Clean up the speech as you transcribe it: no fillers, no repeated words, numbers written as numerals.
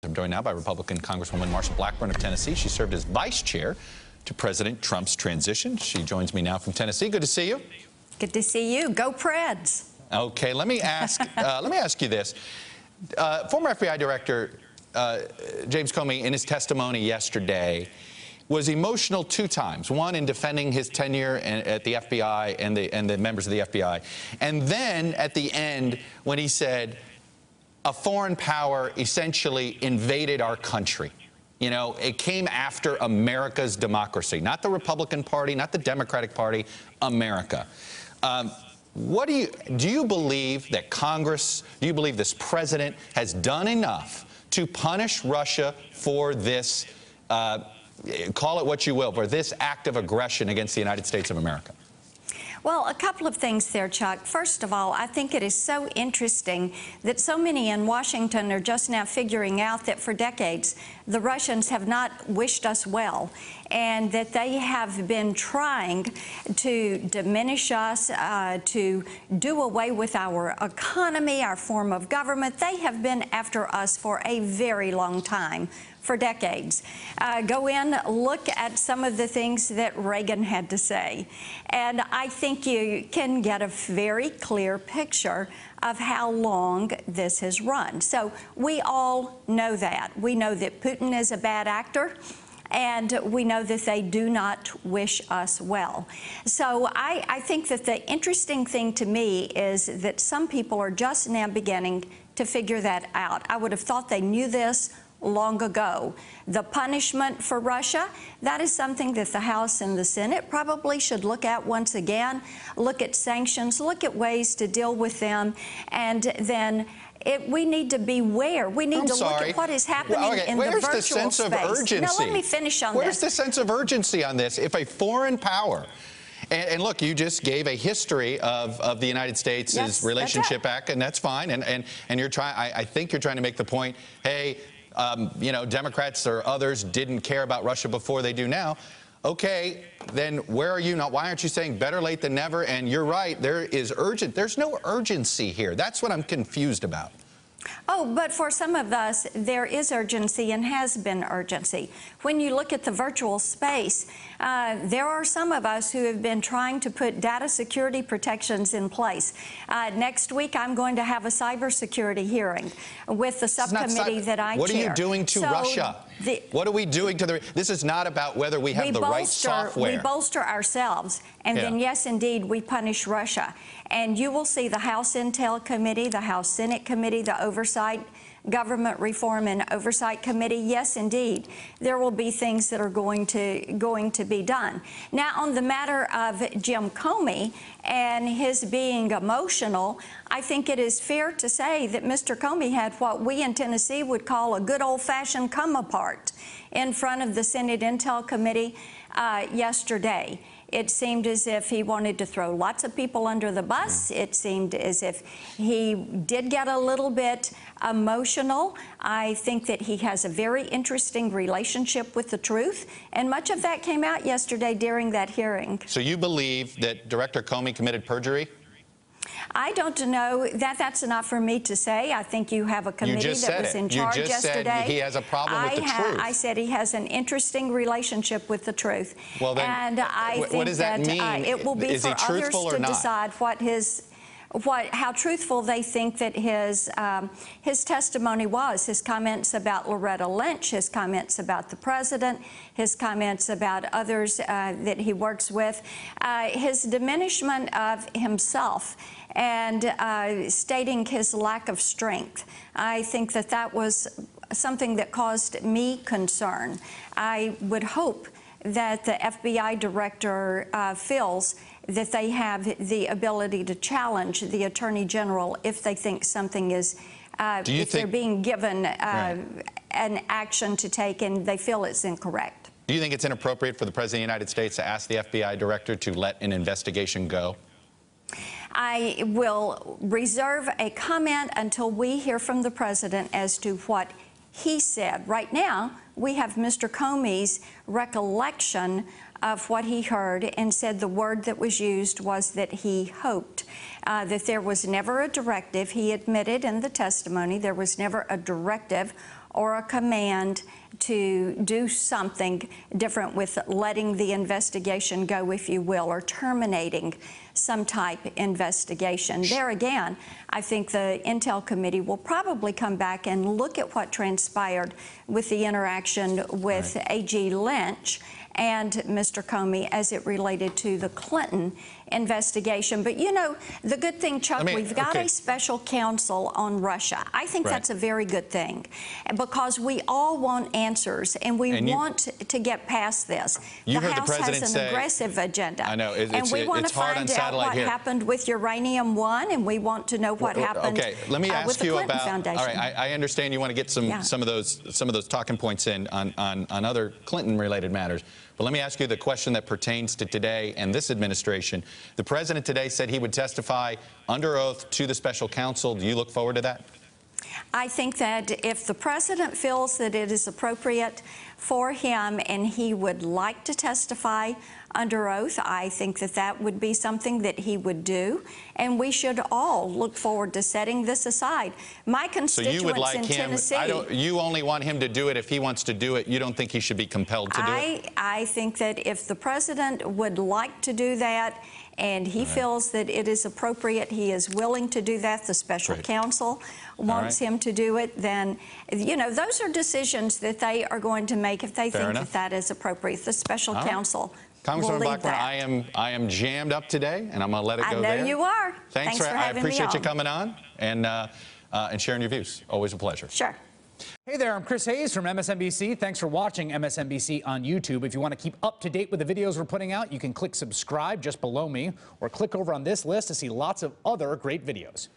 I'm joined now by Republican Congresswoman Marsha Blackburn of Tennessee. She served as vice chair to President Trump's transition. She joins me now from Tennessee. Good to see you. Good to see you. Go Preds. Okay, let me ask you this. Former FBI Director James Comey, in his testimony yesterday, was emotional two times. One, in defending his tenure at the FBI and the members of the FBI, and then at the end when he said a foreign power essentially invaded our country. You know, it came after America's democracy, not the Republican Party, not the Democratic Party, America. Do you believe that Congress, do you believe this president has done enough to punish Russia for this, call it what you will, for this act of aggression against the United States of America? Well, a couple of things there, Chuck. First of all, I think it is so interesting that so many in Washington are just now figuring out that for decades the Russians have not wished us well, and that they have been trying to diminish us, to do away with our economy, our form of government. They have been after us for a very long time. For decades. Go in, look at some of the things that Reagan had to say, and I think you can get a very clear picture of how long this has run. So we all know that. We know that Putin is a bad actor, and we know that they do not wish us well. So I think that the interesting thing to me is that some people are just now beginning to figure that out. I would have thought they knew this long ago. The punishment for Russia, that is something that the House and the Senate probably should look at once again, look at sanctions, look at ways to deal with them, and then we need to beware. We need to look at what is happening in the virtual space. Where's the sense of urgency? Now, let me finish on this. Where's the sense of urgency on this? If a foreign power, and look, you just gave a history of the United States' relationship back, and that's fine, and you're trying, I think you're trying to make the point, hey, you know, Democrats or others didn't care about Russia before they do now. Okay, then where are you now? Why aren't you saying better late than never? And you're right, there's no urgency here. That's what I'm confused about. Oh, but for some of us, there is urgency and has been urgency. When you look at the virtual space, there are some of us who have been trying to put data security protections in place. Next week, I'm going to have a cybersecurity hearing with the subcommittee that I chair. What are you doing to Russia? What are we doing to the... This is not about whether we have the right software. We bolster ourselves, and then, yes, indeed, we punish Russia. And you will see the House Intel Committee, the House Senate Committee, the Oversight, Government Reform and Oversight Committee. Yes, indeed, there will be things that are going to be done. Now, on the matter of Jim Comey and his being emotional, I think it is fair to say that Mr. Comey had what we in Tennessee would call a good old-fashioned come apart in front of the Senate Intel Committee yesterday. It seemed as if he wanted to throw lots of people under the bus. It seemed as if he did get a little bit emotional. I think that he has a very interesting relationship with the truth, and much of that came out yesterday during that hearing. So you believe that Director Comey committed perjury? I don't know that that's enough for me to say. I think you have a committee that was in charge yesterday. Said he has a problem with the truth. I said he has an interesting relationship with the truth. Well, then, and I think what does that mean? It will be for others to decide how truthful they think that his testimony was. His comments about Loretta Lynch, his comments about the president, his comments about others that he works with, his diminishment of himself, and stating his lack of strength. I think that that was something that caused me concern. I would hope that the FBI director feels that they have the ability to challenge the Attorney General if they think something is, if they're being given an action to take and they feel it's incorrect. Do you think it's inappropriate for the President of the United States to ask the FBI director to let an investigation go? I will reserve a comment until we hear from the President as to what he said. Right now, we have Mr. Comey's recollection of what he heard, and said the word that was used was that he hoped that there was never a directive. He admitted in the testimony there was never a directive or a command to do something different with letting the investigation go, if you will, or terminating some type of investigation. There again, I think the Intel Committee will probably come back and look at what transpired with the interaction with A.G. Lynch and Mr. Comey as it related to the Clinton investigation. But you know, the good thing, Chuck, we've got a special counsel on Russia. I think that's a very good thing, because we all want answers, and we want to get past this. You the heard House the president has an aggressive agenda. I know. And we want to find out what happened with Uranium One, and we want to know what happened let me ask with the you Clinton about, Foundation. all right, I understand you want to get some of those talking points in on other Clinton-related matters. But let me ask you the question that pertains to today and this administration. The president today said he would testify under oath to the special counsel. Do you look forward to that? I think that if the president feels that it is appropriate for him and he would like to testify under oath, I think that that would be something that he would do, and we should all look forward to setting this aside. My constituents so you would like in him, Tennessee... you only want him to do it if he wants to do it. You don't think he should be compelled to do it? I think that if the president would like to do that and he feels that it is appropriate, he is willing to do that, the special counsel wants him to do it, then, you know, those are decisions that they are going to make if they think that that is appropriate. The special counsel Congresswoman will lead Blackburn, I am jammed up today, and I'm going to let it go there. I know you are. Thanks for having me on. I appreciate you coming on and sharing your views. Always a pleasure. Sure. Hey there, I'm Chris Hayes from MSNBC. Thanks for watching MSNBC on YouTube. If you want to keep up to date with the videos we're putting out, you can click subscribe just below me, or click over on this list to see lots of other great videos.